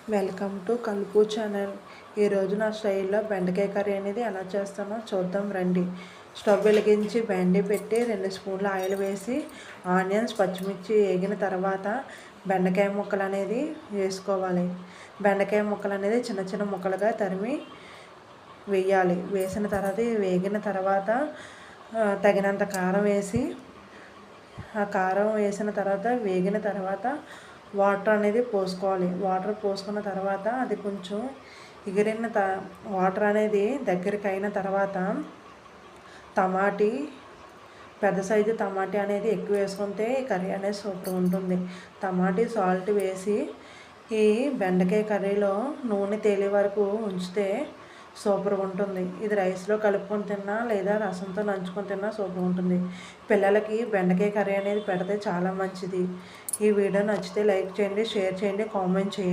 Welcome to కలుపు channel. ఈరోజు నా స్టైల్లో బెండకాయ కర్రీ అనేది ఎలా చేస్తానో చూద్దాం రండి. స్టవ్ వెలిగించి బెండి పెట్టి 2 స్పూన్ల ఆయిల్ వేసి ఆనియన్స్ పచ్చిమిర్చి వేగిన తర్వాత బెండకాయ ముక్కలు అనేది వేసుకోవాలి. బెండకాయ ముక్కలు అనేది చిన్న చిన్న ముక్కలుగా తరిమి వేయాలి. వేసిన తర్వాత వేగిన తర్వాత తగినంత కారం వేసి ఆ కారం వేసిన తర్వాత వేగిన తర్వాత వాటర్ అనేది పోసుకోవాలి. వాటర్ పోసుకున్న తర్వాత అది కొంచెం ఎగిరిన వాటర్ అనేది దగ్గరికి అయిన తర్వాత టమాటీ పెద్ద సైజు టమాటీ అనేది ఎక్కువ వేసుకుంటే కర్రీ అనేది సూపర్ ఉంటుంది. టమాటీ సాల్ట్ వేసి ఈ బెండకాయ కర్రీలో నూనె తేలే వరకు ఉంచితే సూపర్గా ఉంటుంది. ఇది రైస్లో కలుపుకొని తిన్నా లేదా రసంతో నంచుకొని తిన్నా సూపర్ ఉంటుంది. పిల్లలకి బెండకాయ కర్రీ అనేది పెడితే చాలా మంచిది. ఈ వీడియో నచ్చితే లైక్ చేయండి, షేర్ చేయండి, కామెంట్ చేయండి.